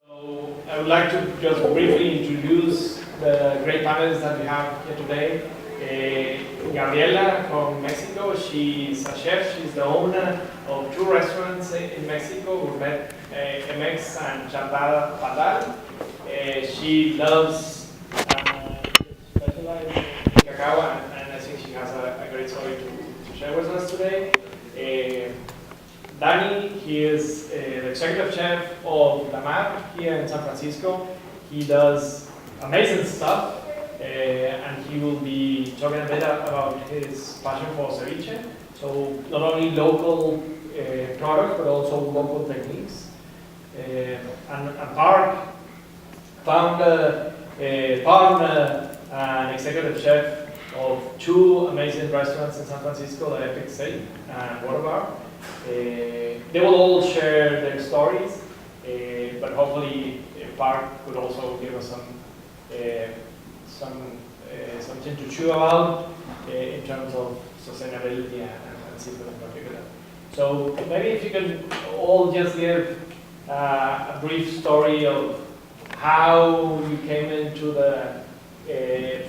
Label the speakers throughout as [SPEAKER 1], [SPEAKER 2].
[SPEAKER 1] So I would like to just briefly introduce the great panelists that we have here today. Gabriela from Mexico, she's a chef, she's the owner of two restaurants in Mexico, Gourmet MX and Chata Pandal. She loves specializing in cacao, and I think she has a great story to share with us today. Danny, he is the executive chef of La Mar here in San Francisco. He does amazing stuff, and he will be talking a bit about his passion for ceviche. So not only local products, but also local techniques. And Parke, founder, partner, and executive chef of two amazing restaurants in San Francisco, the Epic Steak and Waterbar. They will all share their stories, but hopefully Parke could also give us something to chew about in terms of sustainability and seafood in particular. So maybe if you can all just give a brief story of how you came into the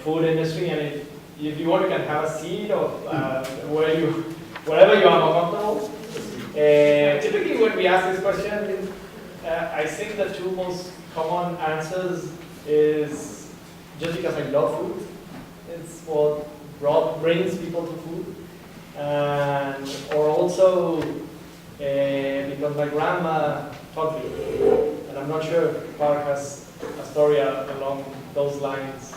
[SPEAKER 1] food industry, and if you want, you can have a seat of wherever you are more comfortable. Typically, when we ask this question, I think the two most common answers is just because I love food. It's what brings people to food, or also because my grandma taught me. And I'm not sure if Parke has a story along those lines.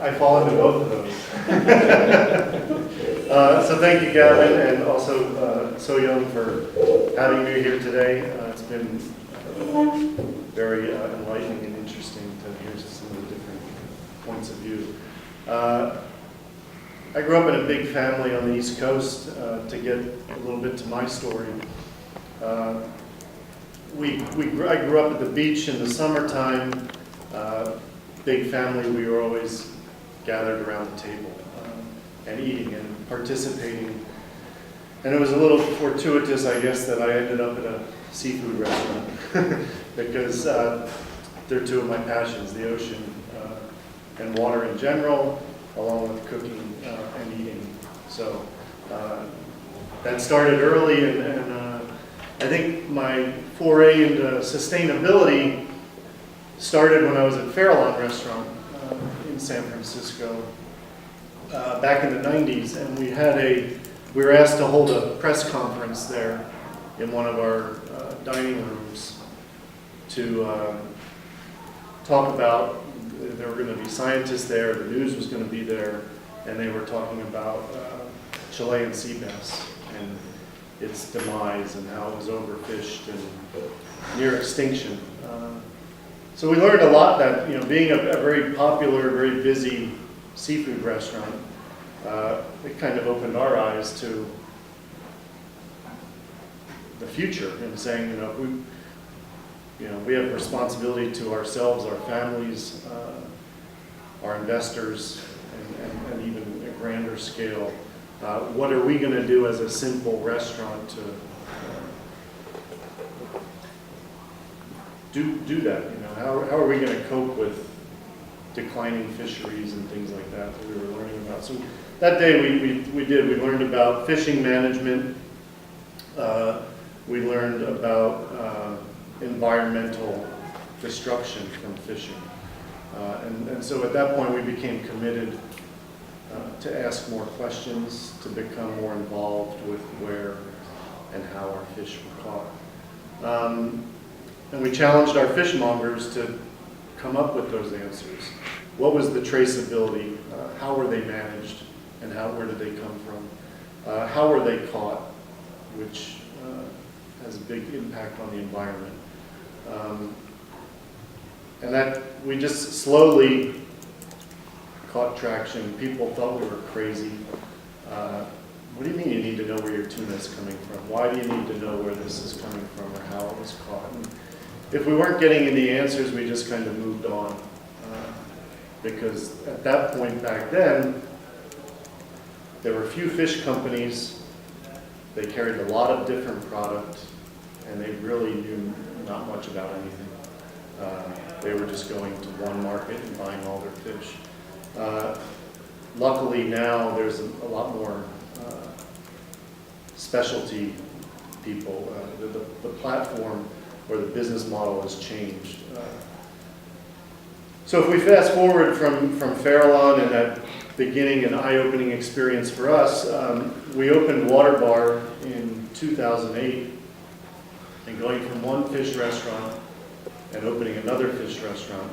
[SPEAKER 2] I fall into both of those. So thank you, Gavin, and also So Young for having me here today. It's been very enlightening and interesting to hear some of the different points of view. I grew up in a big family on the East Coast. To get a little bit to my story, I grew up at the beach in the summertime. Big family, we were always gathered around the table and eating and participating. And it was a little fortuitous, I guess, that I ended up at a seafood restaurant because they're two of my passions, the ocean and water in general, along with cooking and eating. So that started early, and I think my foray into sustainability started when I was at Farallon Restaurant in San Francisco back in the 90s, and we were asked to hold a press conference there in one of our dining rooms to talk about, there were going to be scientists there, the news was going to be there, and they were talking about Chilean sea bass and its demise and how it was overfished and near extinction. So we learned a lot that, being a very popular, very busy seafood restaurant, it kind of opened our eyes to the future and saying, we have responsibility to ourselves, our families, our investors, and even a grander scale. What are we going to do as a simple restaurant to do that? How are we going to cope with declining fisheries and things like that we were learning about? So that day we learned about fishing management. We learned about environmental destruction from fishing. And so at that point we became committed to ask more questions, to become more involved with where and how our fish were caught. And we challenged our fishmongers to come up with those answers. What was the traceability? How were they managed? And where did they come from? How were they caught? Which has a big impact on the environment. And that we just slowly caught traction. People thought we were crazy. What do you mean you need to know where your tuna is coming from? Why do you need to know where this is coming from or how it was caught? And if we weren't getting any answers, we just kind of moved on. Because at that point back then, there were a few fish companies. They carried a lot of different products, and they really knew not much about anything. They were just going to one market and buying all their fish. Luckily now there's a lot more specialty people. The platform or the business model has changed. So if we fast forward from Farallon and that beginning and eye-opening experience for us, we opened Waterbar in 2008, and going from one fish restaurant and opening another fish restaurant,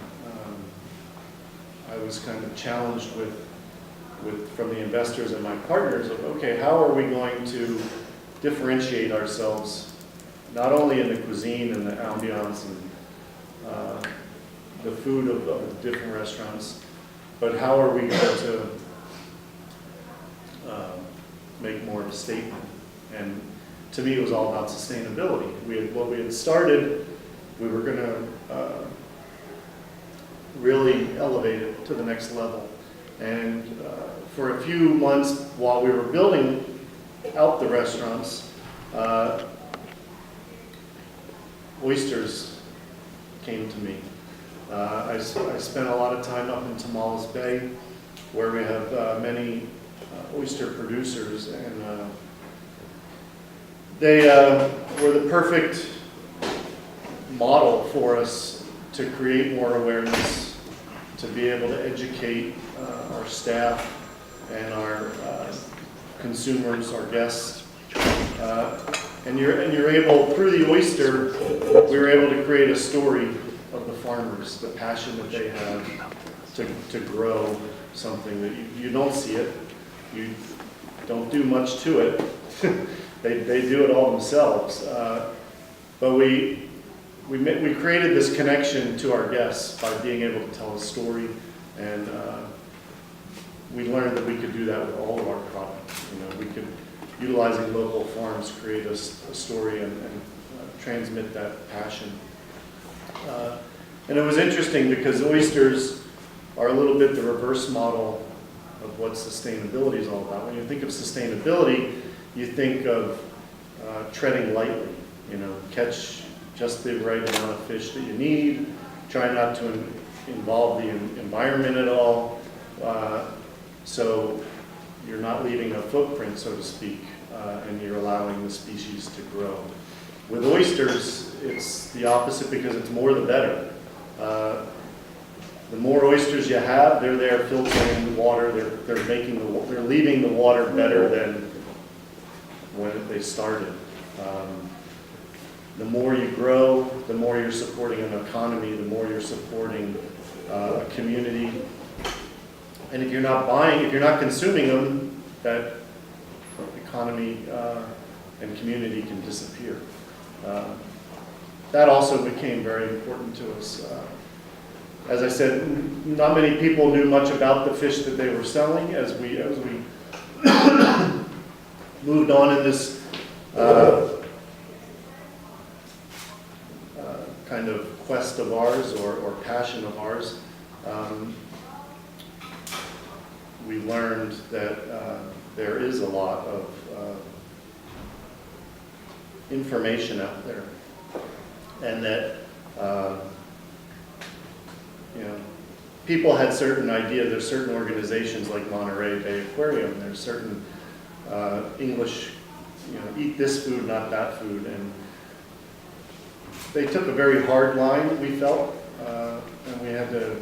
[SPEAKER 2] I was kind of challenged from the investors and my partners of, okay, how are we going to differentiate ourselves, not only in the cuisine and the ambiance and the food of the different restaurants, but how are we going to make more of a statement? And to me, it was all about sustainability. What we had started, we were going to really elevate it to the next level. And for a few months while we were building out the restaurants, oysters came to me. I spent a lot of time up in Tamales Bay, where we have many oyster producers, and they were the perfect model for us to create more awareness, to be able to educate our staff and our consumers, our guests. And you're able, through the oyster, we were able to create a story of the farmers, the passion that they have to grow something that you don't see it, you don't do much to it. They do it all themselves. But we created this connection to our guests by being able to tell a story, and we learned that we could do that with all of our products. You know, we could, utilizing local farms, create a story and transmit that passion. And it was interesting because oysters are a little bit the reverse model of what sustainability is all about. When you think of sustainability, you think of treading lightly. You know, catch just the right amount of fish that you need, try not to involve the environment at all, so you're not leaving a footprint, so to speak, and you're allowing the species to grow. With oysters, it's the opposite because it's more the better. The more oysters you have, they're there filtering the water, they're leaving the water better than when they started. The more you grow, the more you're supporting an economy, the more you're supporting a community. And if you're not buying, if you're not consuming them, that economy and community can disappear. That also became very important to us. As I said, not many people knew much about the fish that they were selling. As we moved on in this kind of quest of ours or passion of ours, we learned that there is a lot of information out there, and that you know, people had certain ideas. There's certain organizations like Monterey Bay Aquarium. There's certain English, you know, eat this food, not that food, and they took a very hard line, we felt, and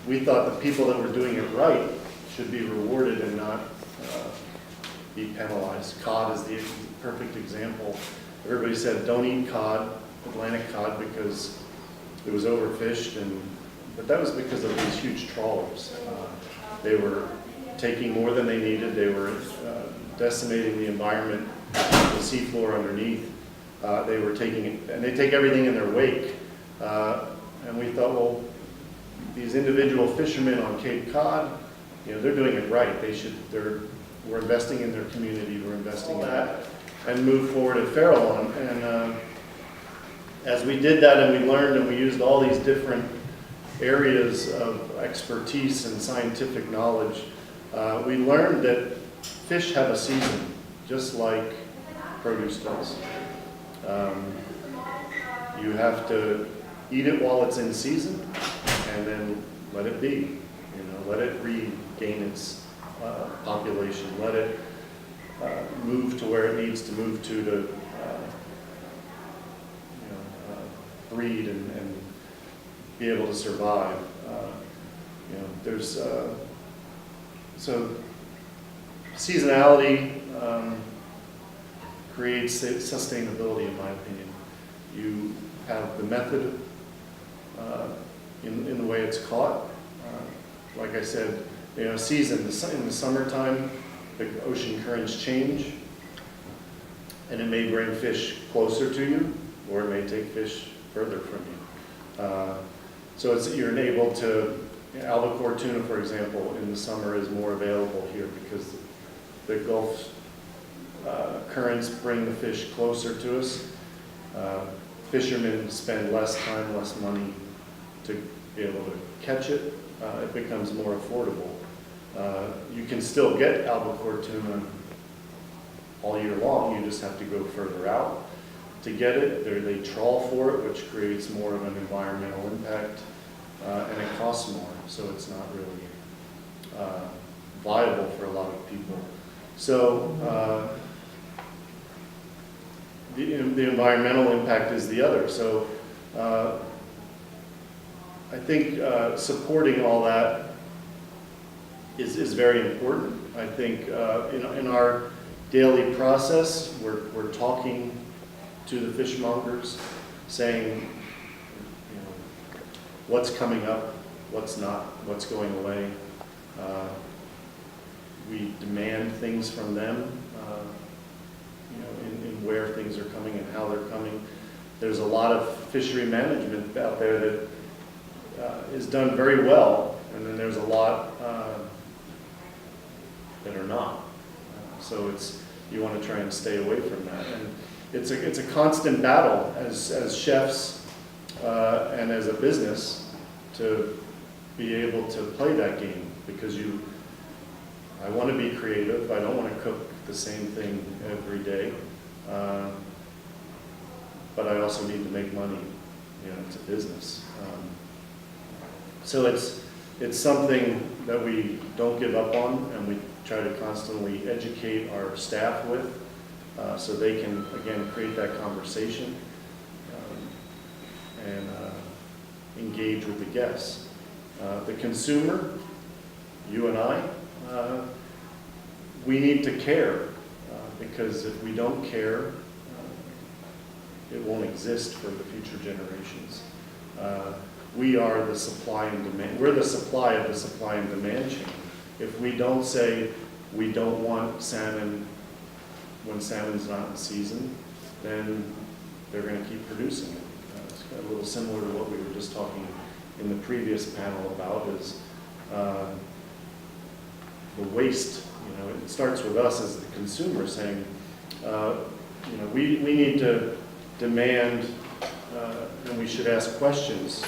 [SPEAKER 2] we thought the people that were doing it right should be rewarded and not be penalized. Cod is the perfect example. Everybody said, don't eat cod, Atlantic cod, because it was overfished, but that was because of these huge trawlers. They were taking more than they needed. They were decimating the environment, the seafloor underneath. They were taking it, and they take everything in their wake. And we thought, well, these individual fishermen on Cape Cod, you know, they're doing it right. We're investing in their community. We're investing in that, and move forward at Farallon. And as we did that, and we learned, and we used all these different areas of expertise and scientific knowledge, we learned that fish have a season, just like produce does. You have to eat it while it's in season, and then let it be. Let it regain its population. Let it move to where it needs to move to breed and be able to survive. There's so seasonality creates sustainability, in my opinion. You have the method in the way it's caught. Like I said, season, in the summertime, the ocean currents change, and it may bring fish closer to you, or it may take fish further from you. So you're able to, albacore tuna, for example, in the summer is more available here because the Gulf currents bring the fish closer to us. Fishermen spend less time, less money to be able to catch it. It becomes more affordable. You can still get albacore tuna all year long, you just have to go further out to get it. They trawl for it, which creates more of an environmental impact, and it costs more, so it's not really viable for a lot of people. So the environmental impact is the other. So I think supporting all that is very important. I think in our daily process, we're talking to the fishmongers, saying, what's coming up, what's not, what's going away. We demand things from them, in where things are coming and how they're coming. There's a lot of fishery management out there that is done very well, and then there's a lot that are not. So you want to try and stay away from that. And it's a constant battle as chefs and as a business to be able to play that game, because I want to be creative. I don't want to cook the same thing every day, but I also need to make money. It's a business. So it's something that we don't give up on, and we try to constantly educate our staff with, so they can, again, create that conversation and engage with the guests. The consumer, you and I, we need to care, because if we don't care, it won't exist for the future generations. We are the supply and demand. We're the supply of the supply and demand chain. If we don't say we don't want salmon when salmon's not in season, then they're going to keep producing it. It's kind of a little similar to what we were just talking in the previous panel about, is the waste. It starts with us as the consumer saying, we need to demand, and we should ask questions,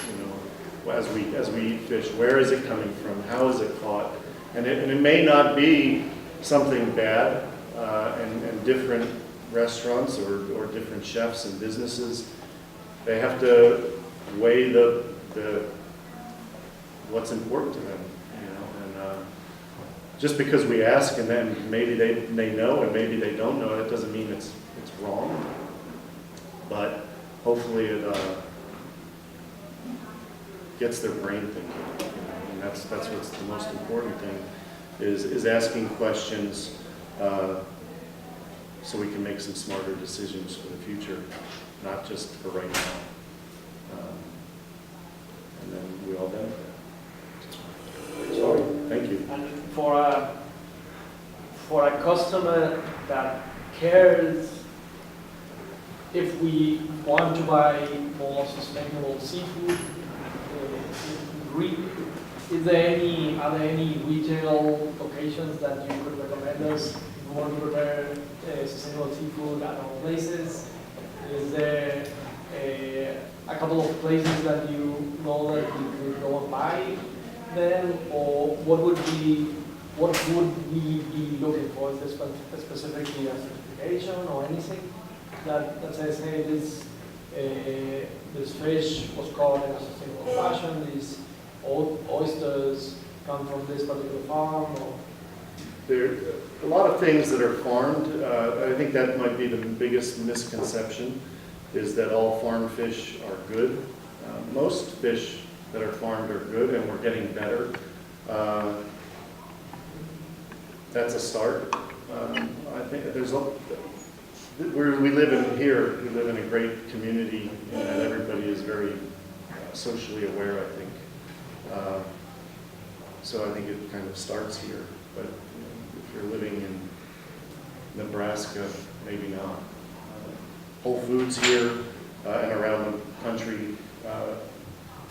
[SPEAKER 2] as we eat fish. Where is it coming from? How is it caught? And it may not be something bad, and different restaurants or different chefs and businesses, they have to weigh the what's important to them, and just because we ask and then maybe they know and maybe they don't know, that doesn't mean it's wrong, but hopefully it gets their brain thinking, and that's what's the most important thing, is asking questions so we can make some smarter decisions for the future, not just for right now. And then we all benefit. Sorry, thank you.
[SPEAKER 1] And for a customer that cares, if we want to buy more sustainable seafood, are there any retail locations that you could recommend us if we want to prepare sustainable seafood at our places? Is there a couple of places that you know that you could go and buy them, or what would we be looking for? Is there specifically a certification or anything that says, hey, this This fish was caught in a sustainable fashion. These oysters come from this particular farm. Or
[SPEAKER 2] There are a lot of things that are farmed. I think that might be the biggest misconception, is that all farm fish are good. Most fish that are farmed are good, and we're getting better. That's a start. I think there's we live in here. We live in a great community, and everybody is very socially aware, I think. So I think it kind of starts here. But if you're living in Nebraska, maybe not. Whole Foods here and around the country,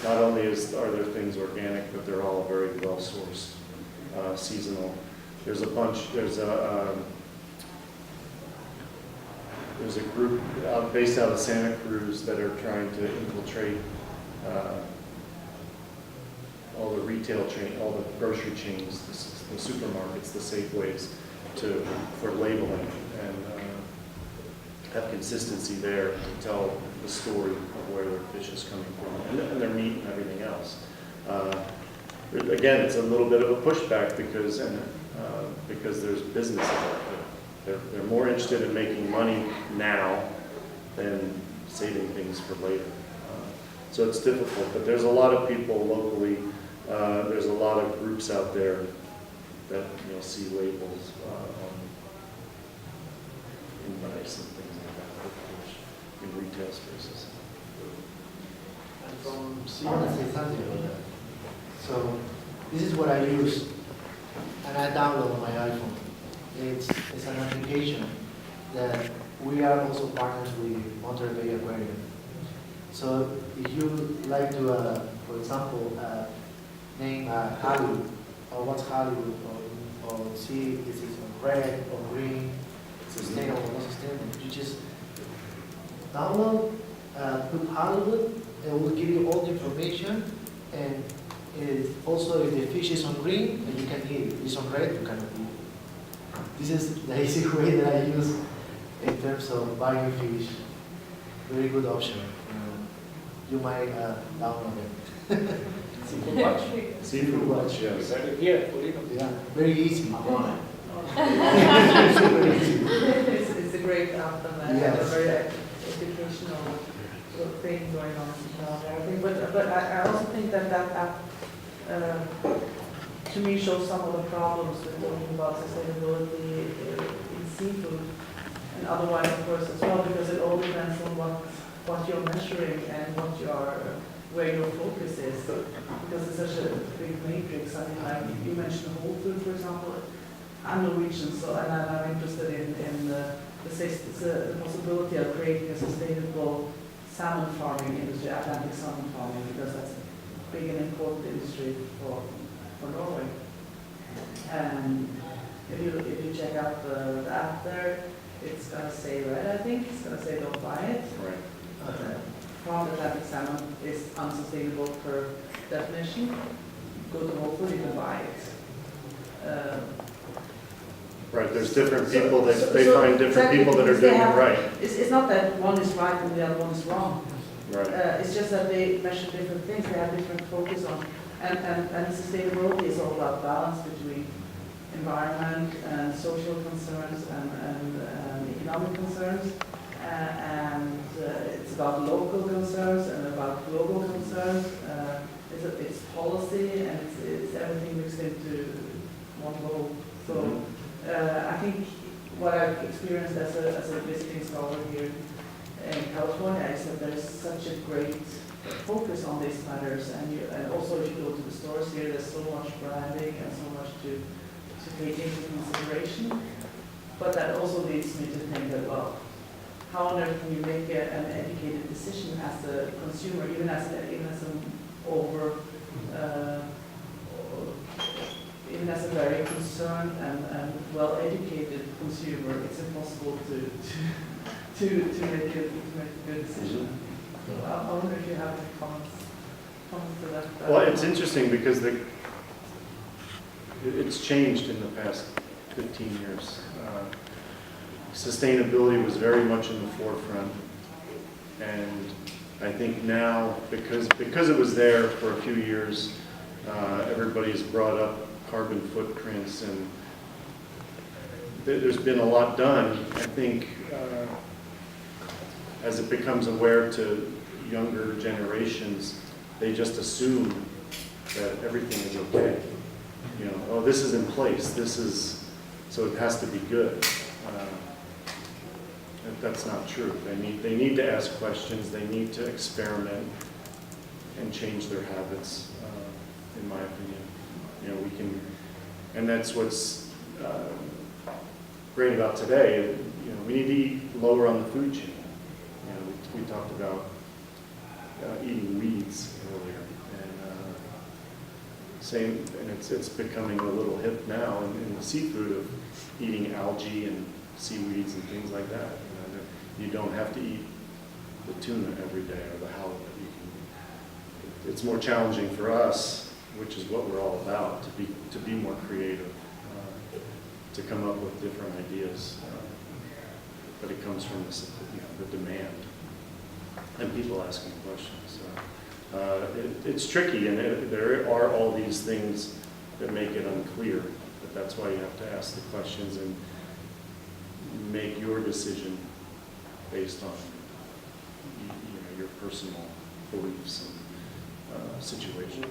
[SPEAKER 2] not only are there things organic, but they're all very well sourced, seasonal. There's a bunch. There's a group based out of Santa Cruz that are trying to infiltrate all the retail chain, all the grocery chains, the supermarkets, the Safeways, for labeling and have consistency there to tell the story of where their fish is coming from and their meat and everything else. Again, it's a little bit of a pushback because there's business about it. They're more interested in making money now than saving things for later. So it's difficult, but there's a lot of people locally. There's a lot of groups out there that you'll see labels on invites and things like that in retail spaces.
[SPEAKER 1] and from
[SPEAKER 3] I want to say something about that. So this is what I use, and I download on my iPhone. It's an application that we are also partners with Monterey Bay Aquarium. So if you like to, for example, name Hollywood, or what's Hollywood, or see if it's red or green, sustainable or not sustainable, you just download, put Hollywood, and it will give you all the information, and also if the fish is on green, then you can eat it. If it's on red, you cannot eat it. This is the easy way that I use in terms of buying fish. Very good option. You might download it.
[SPEAKER 1] Seafood Watch.
[SPEAKER 2] Seafood Watch, yes.
[SPEAKER 1] Here, Polino.
[SPEAKER 3] Yeah, very easy.
[SPEAKER 4] It's a great app and
[SPEAKER 3] Yes.
[SPEAKER 4] a very educational sort of thing going on and everything. But I also think that app to me shows some of the problems with talking about sustainability in seafood and otherwise of course as well, because it all depends on what you're measuring and where your focus is, because it's such a big matrix. I mean, like you mentioned whole food, for example. I'm Norwegian, so and I'm interested in the possibility of creating a sustainable salmon farming industry, Atlantic salmon farming, because that's a big and important industry for Norway. And if you check out the app there, it's gonna say red, I think. It's gonna say don't buy it.
[SPEAKER 2] Right.
[SPEAKER 4] Farmed Atlantic salmon is unsustainable per definition. Go to Whole Foods, you can buy it.
[SPEAKER 2] Right, there's different people, they
[SPEAKER 4] So-
[SPEAKER 2] find different
[SPEAKER 4] exactly,
[SPEAKER 2] people that are
[SPEAKER 4] because they
[SPEAKER 2] doing it
[SPEAKER 4] have-
[SPEAKER 2] right.
[SPEAKER 4] It's not that one is right and the other one is wrong.
[SPEAKER 2] Right.
[SPEAKER 4] It's just that they measure different things, they have different focus on. And sustainability is all about balance between environment and social concerns and economic concerns. And it's about local concerns and about global concerns. It's policy and it's everything mixed into one bowl. So I think what I've experienced as a visiting scholar here in California is that there's such a great focus on these matters, and also if you go to the stores here, there's so much branding and so much to take into consideration. But that also leads me to think that, well, how on earth can you make an educated decision as a consumer, even as a very concerned and well-educated consumer? It's impossible to make a good decision. So I wonder if you have any comments to that.
[SPEAKER 2] Well, it's interesting because it's changed in the past 15 years. Sustainability was very much in the forefront And I think now, because it was there for a few years, everybody's brought up carbon footprints, and there's been a lot done. I think as it becomes aware to younger generations, they just assume that everything is okay. You know, oh, this is in place, so it has to be good. That's not true. They need to ask questions, they need to experiment and change their habits, in my opinion. You know, we can, and that's what's great about today. You know, we need to eat lower on the food chain. You know, we talked about eating weeds earlier, and it's becoming a little hip now in the seafood of eating algae and seaweeds and things like that. You don't have to eat the tuna every day or the halibut. It's more challenging for us, which is what we're all about, to be more creative, to come up with different ideas. But it comes from the demand and people asking questions. It's tricky, and there are all these things that make it unclear. But that's why you have to ask the questions and make your decision based on your personal beliefs and situation.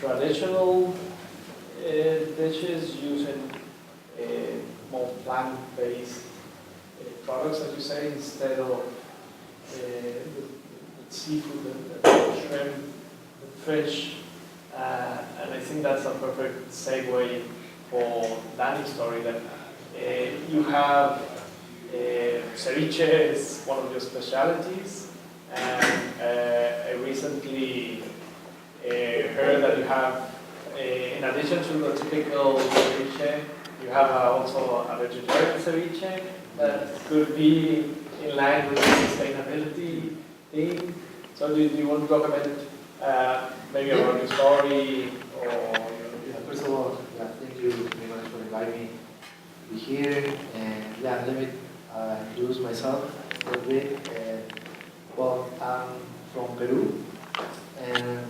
[SPEAKER 1] Traditional dishes using more plant-based products, as you say, instead of the seafood, the shrimp, the fish, and I think that's a perfect segue for Danny's story. That you have ceviche is one of your specialties, and I recently heard that you have, in addition to the typical ceviche, you have also a vegetarian ceviche that could be in line with the sustainability thing. So do you want to talk about maybe about your story or
[SPEAKER 3] First of all, thank you very much for inviting me to be here. And let me introduce myself a little bit. Well, I'm from Peru, and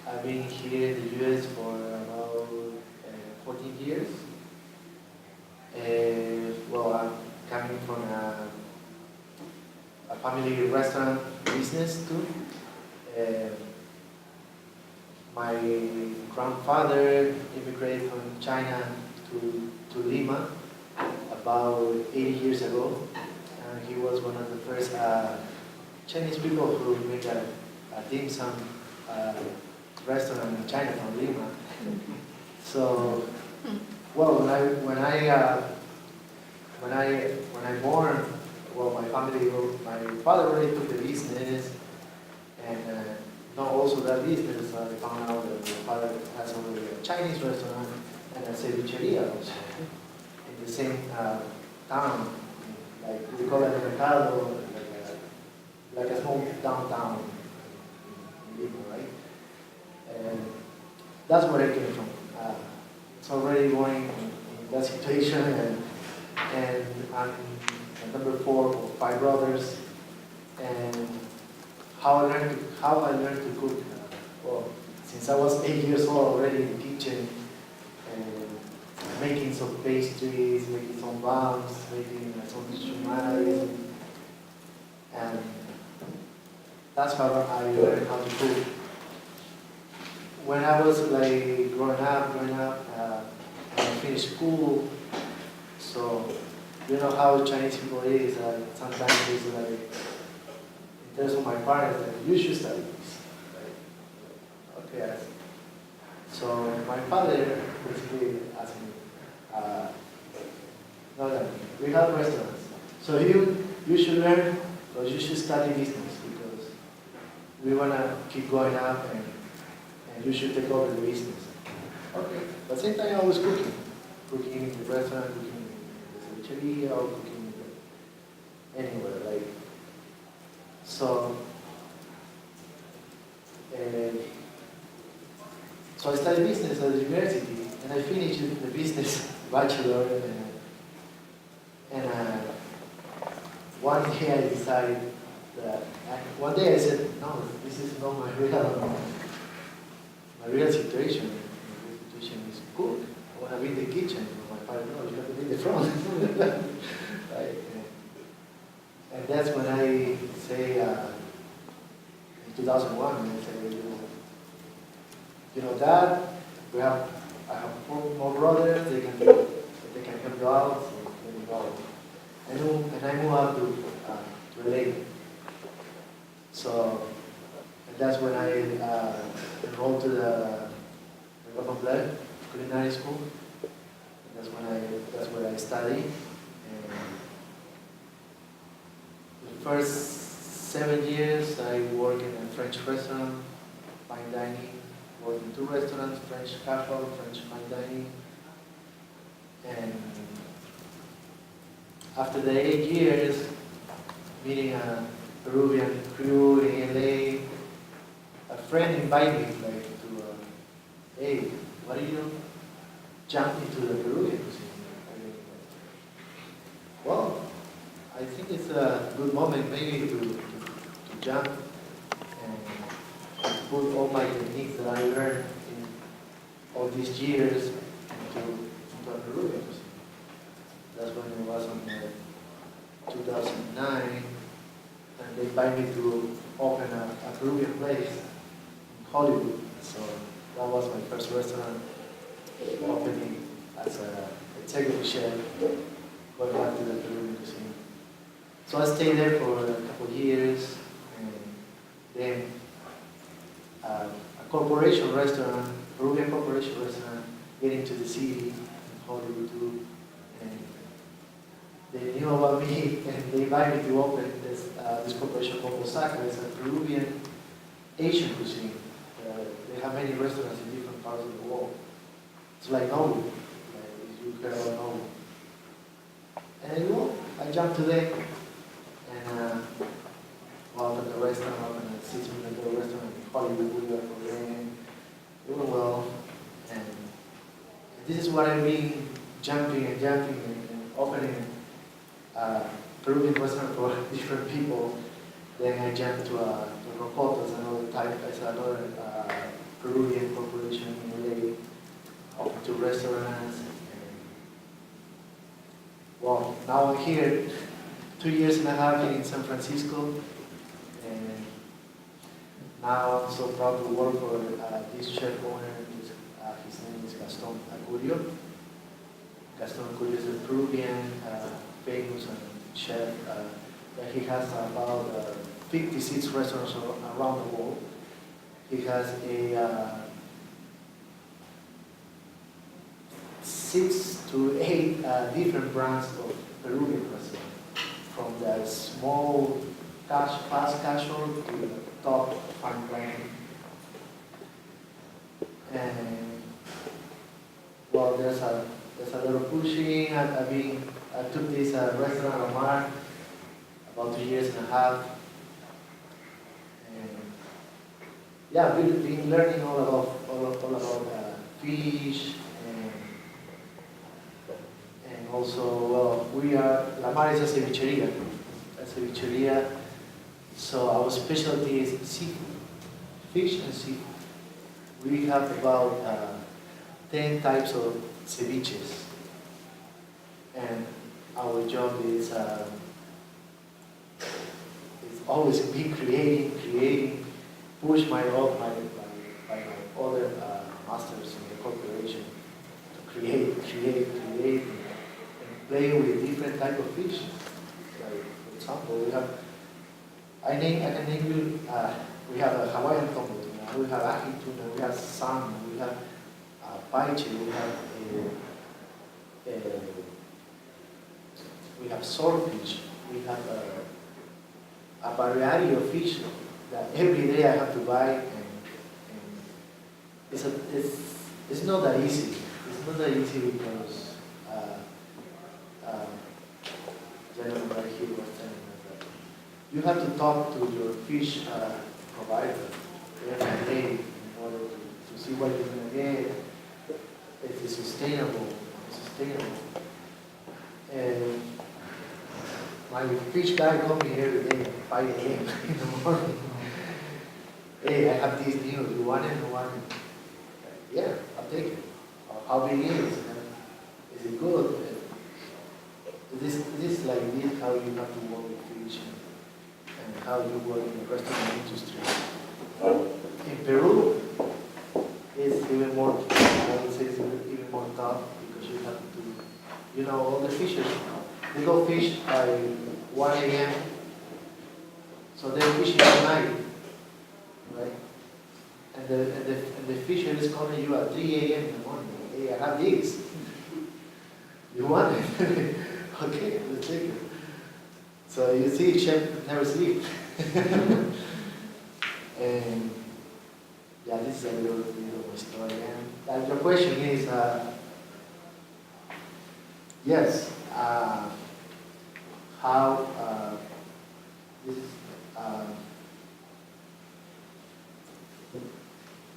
[SPEAKER 3] I've been here in the US for about 14 years. Well, I'm coming from a family restaurant business too. My grandfather immigrated from China to Lima about 80 years ago. And he was one of the first Chinese people who made a dim sum restaurant in China from Lima. So, well, when I born, well, my father already took the business, and not also that business. I found out that my father has already a Chinese restaurant and a cevicheria also in the same town, like we call it mercado, like a small downtown in Lima, right? And that's where I came from. It's already going in that situation, and I'm number 4 of 5 brothers. And how I learned to cook. Well, since I was 8 years old, already in the kitchen, and making some pastries, making some buns, making some shumaris, and that's how I learned how to cook. When I was like growing up, I finished school, so you know how Chinese people is. Sometimes it's like, in terms of my parents, like, you should study this. Like, okay, so my father basically asked me, no, we have restaurants, so you should learn, or you should study business, because we want to keep going up, and you should take over the business. Okay, but at the same time I was cooking in the restaurant, cooking in the cevicheria, or cooking anywhere, like, so I studied business at the university, and I finished the business bachelor, and one day I decided And one day I said, no, this is not my real situation. My real situation is cook. I want to be in the kitchen. My father, no, you have to be in the front. Right? And that's when I say, in 2001, I say, Dad, I have 4 more brothers. They can help you out. So let me go. And I moved out to LA. So, and that's when I enrolled to the Waterbar culinary school. And that's where I studied. And the first 7 years I worked in a French restaurant, fine dining, worked in 2 restaurants, French casual, French fine dining. And after the 8 years, meeting a Peruvian crew in LA, a friend invited me hey, why do you jump into the Peruvian cuisine? Well, I think it's a good moment maybe to jump and put all my techniques that I learned in all these years into a Peruvian cuisine. That's when it was on 2009, and they invited me to open a Peruvian place in Hollywood. So that was my first restaurant opening as a executive chef, going back to the Peruvian cuisine. So I stayed there for a couple of years, and then a corporation restaurant, Peruvian corporation restaurant, getting to the city in Hollywood too. And they knew about me, and they invited me to open this corporation called Osaka. It's a Peruvian Asian cuisine. They have many restaurants in different parts of the world. It's like Nobu, if you heard about Nobu. And I jumped today, and opened the restaurant, opened a $6 million restaurant in Hollywood. We were doing well, and this is what I mean, jumping and opening Peruvian restaurant for different people. Then I jumped to Rocoto's, another Peruvian corporation in LA, opened 2 restaurants. Well, now I'm here 2 years and a half in San Francisco, and now I'm so proud to work for this chef owner. His name is Gaston Acurio. Gaston Acurio is a Peruvian famous chef. He has about 56 restaurants around the world. He has a 6 to 8 different brands of Peruvian restaurants, from the small fast casual to the top fine dining. And well, there's a lot of pushing. I took this restaurant Omar about 2 years and a half. And yeah, I've been learning all about fish, and also, well, Lamar is a cevicheria. So our specialty is seafood, fish and seafood. We have about 10 types of ceviches, and our job is always be creating, push my other masters in the corporation to create, and play with different type of fish. Like, for example, I can name you, we have a Hawaiian tomo tuna, we have ahi tuna, we have salmon, we have paiche, we have swordfish, we have a variety of fish that every day I have to buy, and it's not that easy. It's not that easy because gentleman right here was telling us that you have to talk to your fish provider every day in order to see what you're going to get. If it's sustainable. And My fish guy called me every day at 5 a.m. in the morning. Hey, I have this new, you want it, you want it? Yeah, I'll take it. How big is it? Is it good? This like this how you have to work with fish and how you work in the restaurant industry. In Peru, it's even more, I would say it's even more tough because you have to, all the fishers, they go fish by 1 a.m. So they're fishing at night, right? And the fisher is calling you at 3 a.m. in the morning. Hey, I have this. You want it? Okay, let's take it. So you see, chef never sleep. And yeah, this is a little bit of my story. And your question is, yes, how this.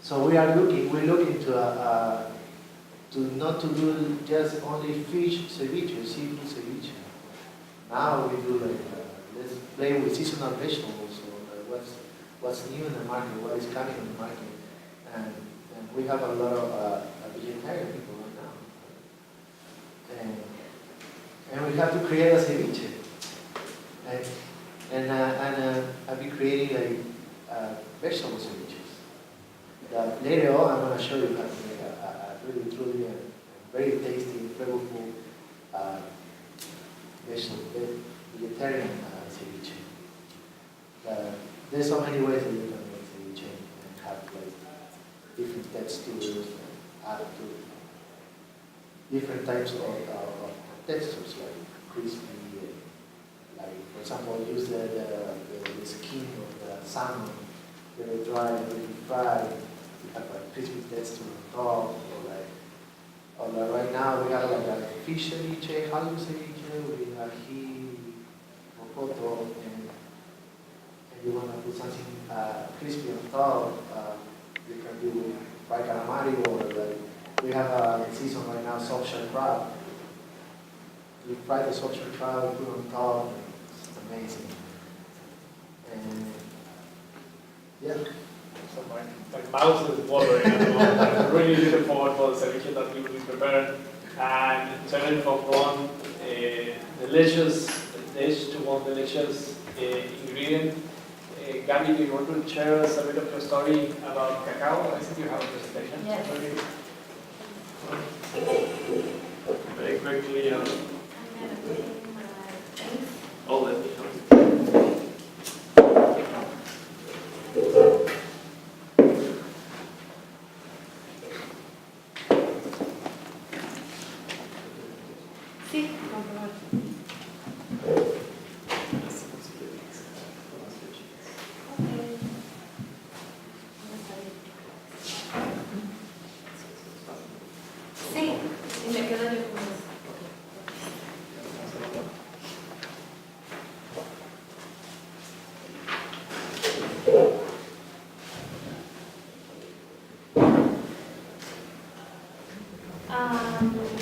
[SPEAKER 3] So we're looking to not to do just only fish ceviche, seafood ceviche. Now we do like, let's play with seasonal vegetables, or what's new in the market, what is coming in the market. And we have a lot of vegetarian people right now. And we have to create a ceviche. And I'll be creating like vegetable ceviches. Later on, I'm going to show you how to make a really, truly, very tasty, flavorful vegetarian ceviche. There's so many ways that you can make ceviche and have like different textures and add to different types of textures, like crispy, like for example, use the skin of the salmon, very dry, very fried. We have a crispy texture on top, or like right now we have like a fish ceviche, halibut ceviche, with ají, rocoto, and you want to put something crispy on top, you can do with fried calamari, or like we have in season right now soft shell crab. We fry the soft shell crab, we put on top, and it's amazing. And yeah.
[SPEAKER 1] So my mouth is watering at the moment. I'm really looking forward for the ceviche that you will be prepared. And turning from one delicious dish to one delicious ingredient. Gabby, do you want to share us a bit of your story about cacao? I think you have a presentation.
[SPEAKER 5] Yes.
[SPEAKER 1] Very quickly.
[SPEAKER 5] I'm going to put in my things.
[SPEAKER 1] All that.
[SPEAKER 5] Sí, por favor. Okay. Sí, y me quedo yo con eso.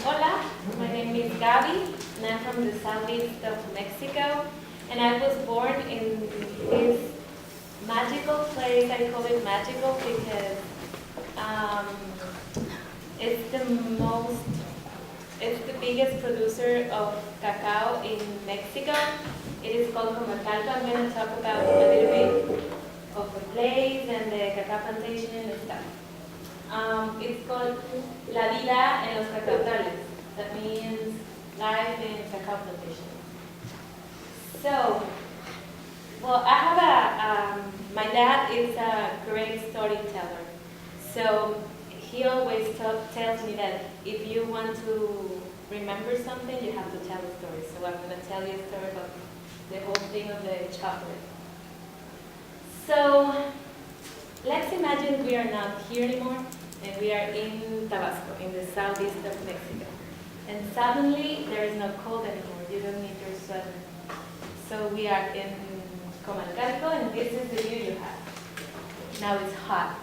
[SPEAKER 5] Hola, my name is Gabi, and I'm from the southeast of Mexico, and I was born in this magical place. I call it magical because it's the biggest producer of cacao in Mexico. It is called Comercalco. I'm going to talk about a little bit of the place and the cacao plantation and stuff. It's called La Vida en los Cacautales. That means life in cacao plantation. So, well, I have my dad is a great storyteller. So he always tells me that if you want to remember something, you have to tell a story. So I'm going to tell you a story about the whole thing of the chocolate. So let's imagine we are not here anymore, and we are in Tabasco, in the southeast of Mexico. And suddenly there is no cold anymore. You don't need your sweater. So we are in Comalcalco, and this is the view you have. Now it's hot.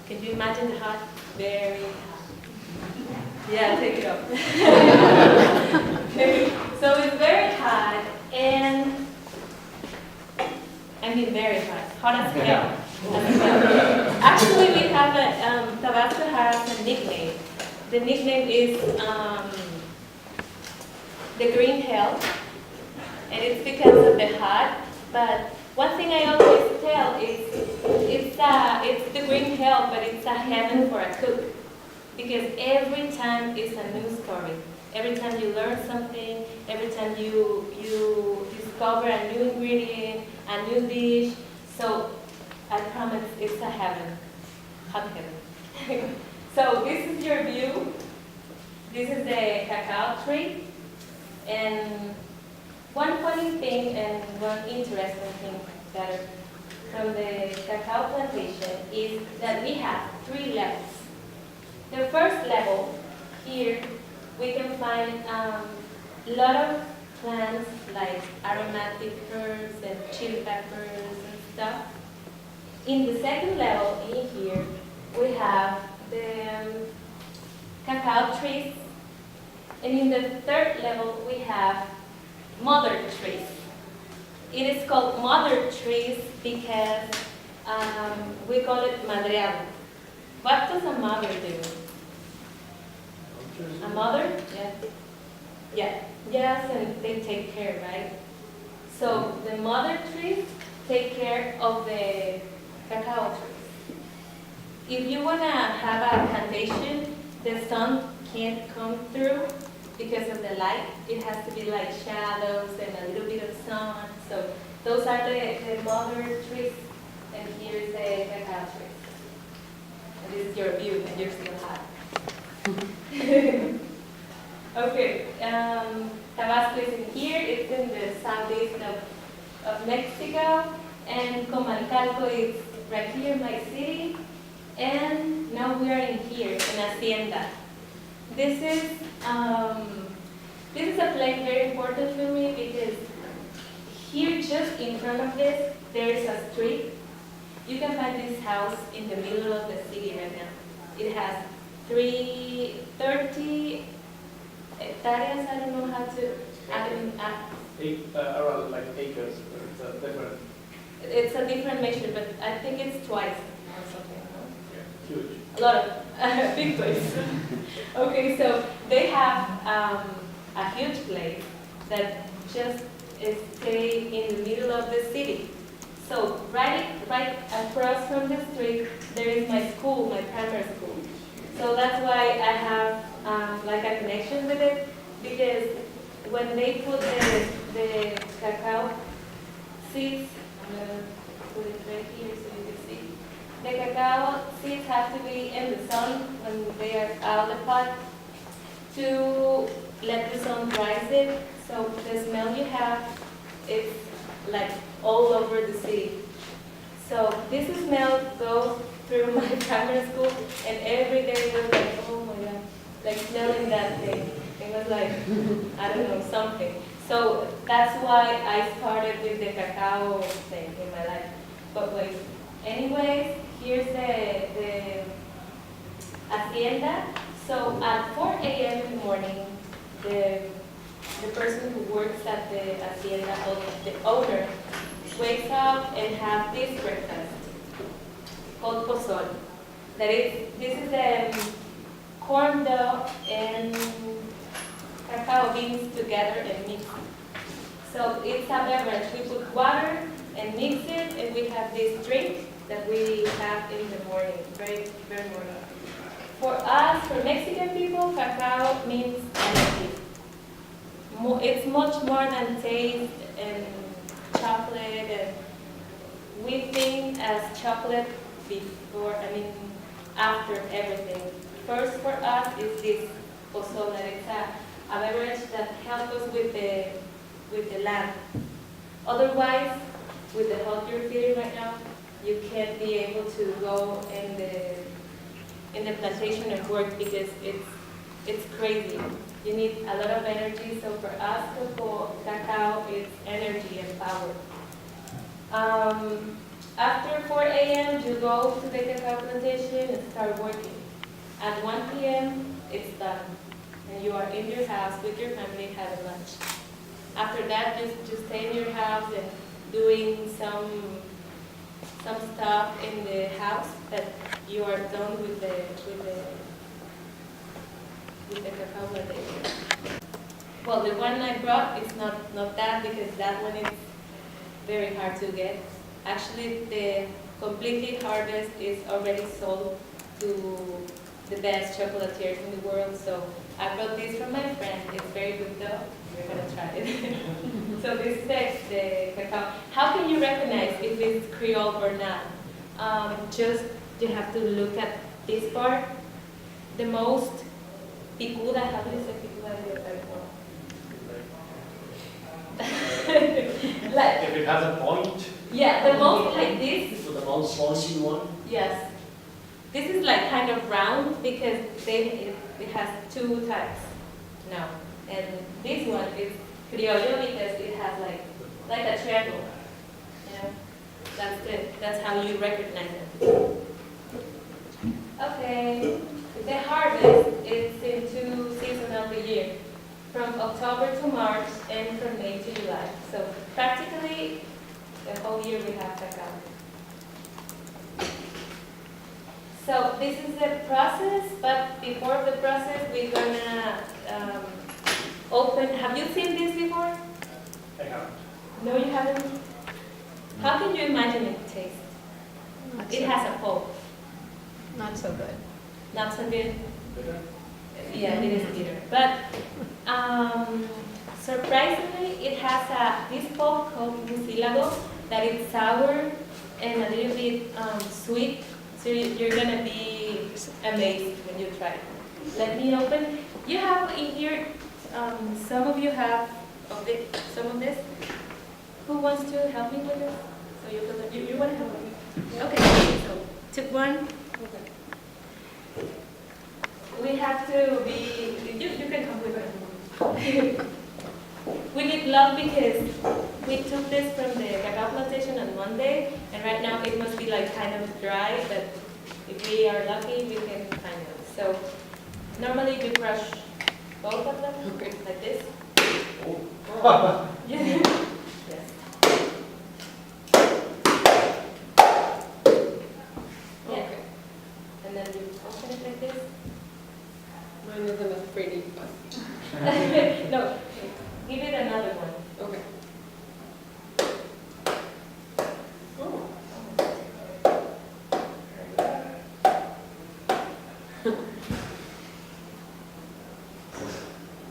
[SPEAKER 5] Can you imagine the hot? Very hot. Yeah, take it off. So it's very hot, And I mean very hot as hell. As hell. Actually, we have a, Tabasco has a nickname. The nickname is the green hell, and it's because of the hot. But one thing I always tell is it's the green hell, but it's a heaven for a cook, because every time it's a new story. Every time you learn something, every time you discover a new ingredient, a new dish. So I promise it's a heaven, hot heaven. So this is your view. This is the cacao tree. And one funny thing and one interesting thing that from the cacao plantation is that we have 3 levels. The first level, here, we can find a lot of plants like aromatic herbs and chili peppers and stuff. In the second level, in here, we have the cacao trees. And in the third level, we have mother trees. It is called mother trees because we call it madreado. What does a mother do? A mother? Yeah. Yeah. Yes, and they take care, right? So the mother trees take care of the cacao trees. If you want to have a plantation, the sun can't come through because of the light. It has to be like shadows and a little bit of sun. So those are the mother trees, and here's the cacao trees. And this is your view, and you're still hot. Okay, Tabasco is in here. It's in the southeast of Mexico, and Comalcalco is right here in my city. And now we are in here, in Hacienda. This is a place very important for me because here, just in front of this, there is a street. You can find this house in the middle of the city right now. It has 30 hectares. I don't know how to.
[SPEAKER 1] Around like acres.
[SPEAKER 5] It's a different measure, but I think it's twice or something. No?
[SPEAKER 1] Yeah, huge.
[SPEAKER 5] A lot of big place. Okay, so they have a huge place that just is stay in the middle of the city. So right across from the street, there is my school, my primary school. So that's why I have like a connection with it, because when they put the cacao seeds, I'm gonna put it right here so you can see. The cacao seeds have to be in the sun when they are out of the pot to let the sun dries it. So the smell you have, it's like all over the city. So this smell goes through my primary school, and every day it was like, oh my God, like smelling that thing. It was like, I don't know, something. So that's why I started with the cacao thing in my life. But wait, anyways, here's the hacienda. So at 4 a.m. in the morning, the person who works at the hacienda, or the owner, wakes up and has this breakfast called pozol. This is corn dough and cacao beans together and mixed. So it's a beverage. We put water and mix it, and we have this drink that we have in the morning, very, very morning. For us, for Mexican people, cacao means energy. It's much more than taste and chocolate, and we think as chocolate before, after everything. First for us is this pozole. It's a beverage that helps us with the land. Otherwise, with the health you're feeling right now, you can't be able to go in the plantation and work because it's crazy. You need a lot of energy. So for us, cacao is energy and power. After 4 a.m., you go to the cacao plantation and start working. At 1 p.m., it's done. And you are in your house with your family having lunch. after that, just stay in your house and doing some stuff in the house that you are done with the cacao latte. Well, the one I brought is not that, because that one is very hard to get. Actually, the completely harvest is already sold to the best chocolatiers in the world. So I brought this from my friend. It's very good though. We're gonna try it. So this is the cacao. How can you recognize if it's Creole or not? Just you have to look at this part. The most picuda, how do you say picuda? Like,
[SPEAKER 1] If it has a point,
[SPEAKER 5] yeah, the most like this.
[SPEAKER 6] So the most spicy one?
[SPEAKER 5] Yes. This is like kind of round because it has two types now. And this one is criollo because it has like a triangle. You know? That's how you recognize it. Okay. The harvest is in 2 seasons of the year, from October to March and from May to July. So practically the whole year we have cacao. So this is the process, but before the process we're gonna open. Have you seen this before?
[SPEAKER 1] I haven't.
[SPEAKER 5] No, you haven't? How can you imagine it tastes? It has a pulp.
[SPEAKER 7] Not so good.
[SPEAKER 5] Not so good.
[SPEAKER 1] Bitter?
[SPEAKER 5] Yeah, it is bitter. But surprisingly, it has this pulp called mucílago that is sour and a little bit sweet. So you're gonna be amazed when you try it. Let me open. You have in here, some of you have some of this. Who wants to help me with this? So you want to help me? Okay, so took one. We have to be, you can come with us. We need love because we took this from the cacao plantation on Monday, and right now it must be like kind of dry, but if we are lucky, we can find them. So normally you crush both of them, like this. Yes. Yeah. And then you open it like this.
[SPEAKER 7] Mine isn't as pretty, but.
[SPEAKER 5] No, give it another one.
[SPEAKER 7] Okay.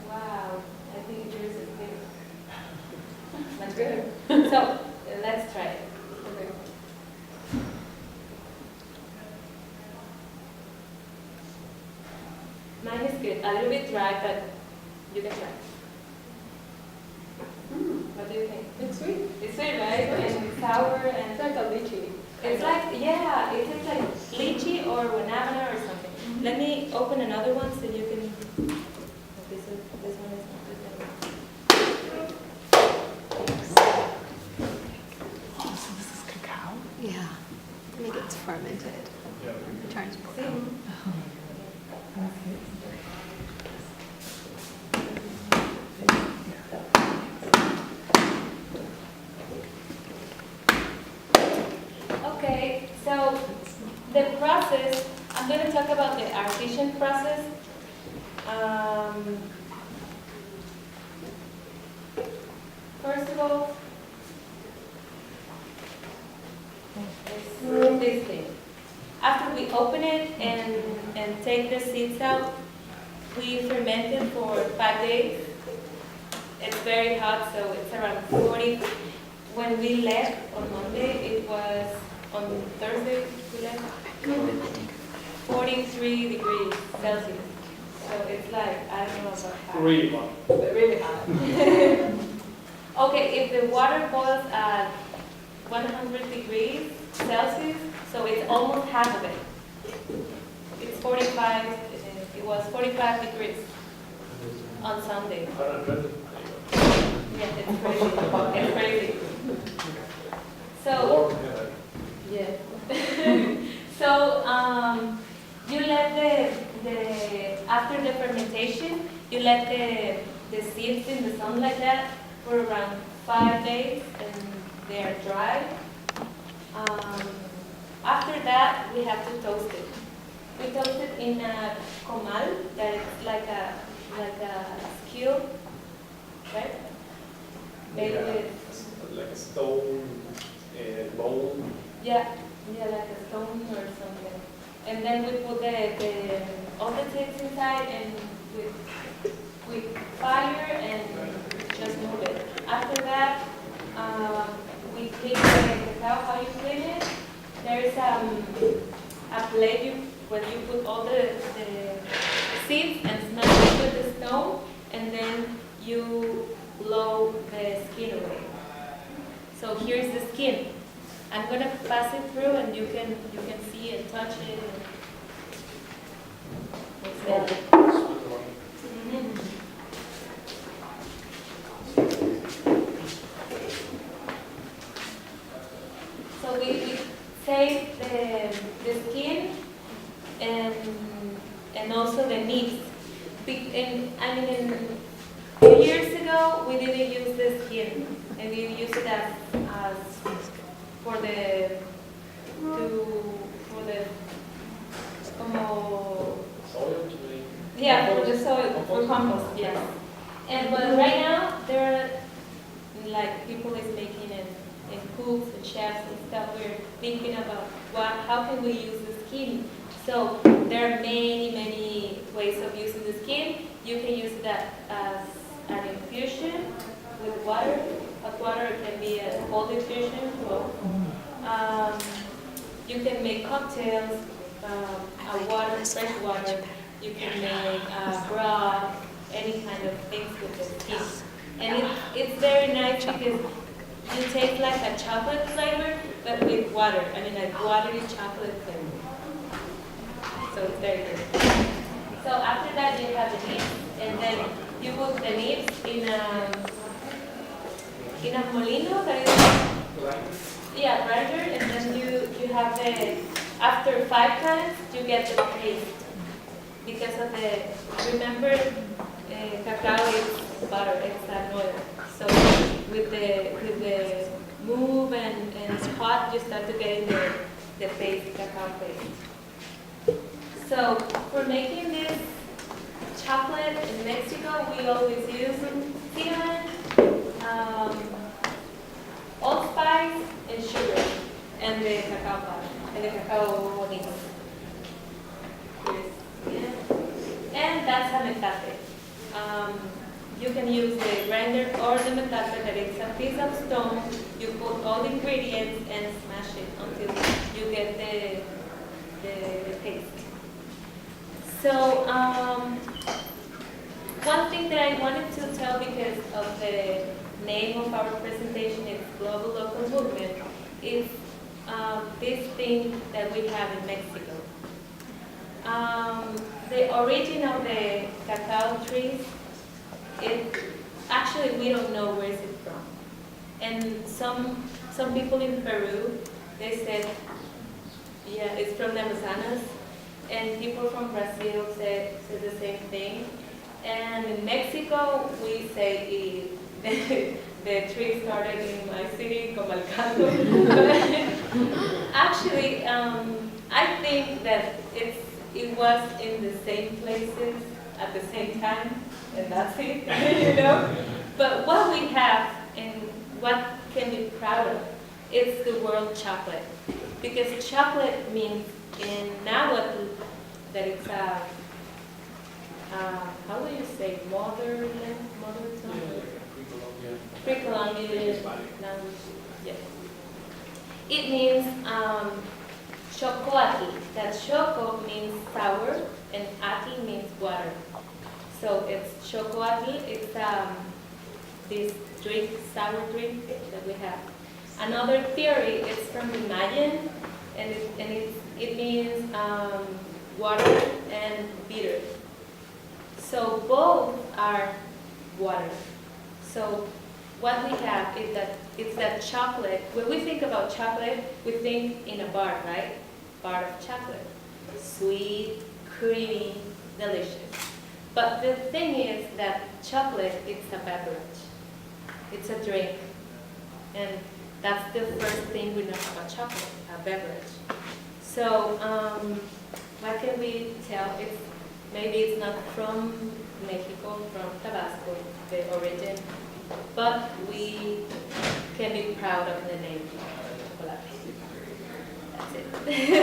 [SPEAKER 5] Wow, I think yours is good. Much better. So let's try it.
[SPEAKER 7] Okay.
[SPEAKER 5] Mine is good. A little bit dry, but you can try. What do you think?
[SPEAKER 7] It's sweet.
[SPEAKER 5] It's sweet, right? And sour and
[SPEAKER 7] It's like a lychee.
[SPEAKER 5] it's like, yeah, it tastes like lychee or guanábana or something. Let me open another one so you can. Oh, this one is not good.
[SPEAKER 7] Oh, so this is cacao? Yeah. I think it's fermented.
[SPEAKER 1] Yeah.
[SPEAKER 7] It turns
[SPEAKER 5] See?
[SPEAKER 7] brown.
[SPEAKER 5] Okay, so the process, I'm going to talk about the artisan process. First of all, it's this thing. After we open it and take the seeds out, we ferment it for 5 days. It's very hot, so it's around 40. When we left on Monday, it was on Thursday, we left 43 degrees Celsius. So it's like, I don't know about how.
[SPEAKER 1] Really hot.
[SPEAKER 5] Really hot. Okay, if the water boils at 100 degrees Celsius, so it's almost half of it. It's 45, it was 45 degrees on Sunday.
[SPEAKER 1] 120.
[SPEAKER 5] Yeah, it's crazy. It's crazy. So,
[SPEAKER 1] Warm, yeah.
[SPEAKER 5] yeah. So, you let the after the fermentation, you let the seeds in the sun like that for around 5 days, and they are dry. After that, we have to toast it. We toast it in a comal, that is like a skew, right? Made with
[SPEAKER 1] Like a stone bowl.
[SPEAKER 5] yeah, like a stone or something. And then we put all the things inside and with fire and just move it. After that, we clean the cacao. How you clean it? There's a plate where you put all the seeds and smash it with the stone, and then you blow the skin away. So here's the skin. I'm gonna pass it through, and you can see and touch it. And smell it. Mhm. So we save the skin and also the nibs. I mean, a few years ago we didn't use the skin, and we used it as for the como
[SPEAKER 1] Soil to make.
[SPEAKER 5] yeah, for the soil, for compost, yes. But right now there are like people is making it and cooks and chefs and stuff. We're thinking about how can we use the skin. So there are many ways of using the skin. You can use that as an infusion with water. Hot water can be a cold infusion. Well, you can make cocktails, fresh water. You can make broth, any kind of things with the skin. And it's very nice because you taste like a chocolate flavor, but with water. I mean, like watery chocolate flavor. So it's very good. So after that, you have the nibs, and then you put the nibs in a molino that is grinder, and then you have after 5 times you get the paste because of remember cacao is butter, it's an oil. So with the move and hot, you start to get in the paste, cacao paste. So for making this chocolate in Mexico, we always use cinnamon, allspice, and sugar, and the cacao powder, and the cacao nibs. And that's a metate. You can use the grinder or the metate, that is a piece of stone. You put all the ingredients and smash it until you get the paste. So one thing that I wanted to tell, because of the name of our presentation is Global Local Movement, is this thing that we have in Mexico. The origin of the cacao trees, actually we don't know where is it from. And some people in Peru, they said, yeah, it's from the Amazonas. And people from Brazil said the same thing. And in Mexico, we say the tree started in my city, Comalcalco. Actually, I think that it was in the same places at the same time, and that's it, you know? But what we have and what can be proud of is the world chocolate. Because chocolate means in Nahuatl that it's how do you say, mother tongue? Pre-Columbian language, yes. It means chocoatl. That choco means sour and atl means water. So it's chocoatl, it's this drink, sour drink that we have. Another theory is from the Mayan, and it means water and bitter. So both are water. So what we have is that chocolate. When we think about chocolate, we think in a bar, right? Bar of chocolate. Sweet, creamy, delicious. But the thing is that chocolate is a beverage. It's a drink. And that's the first thing we know about chocolate, a beverage. So, what can we tell? Maybe it's not from Mexico, from Tabasco, the origin, but we can be proud of the name chocolate. That's it.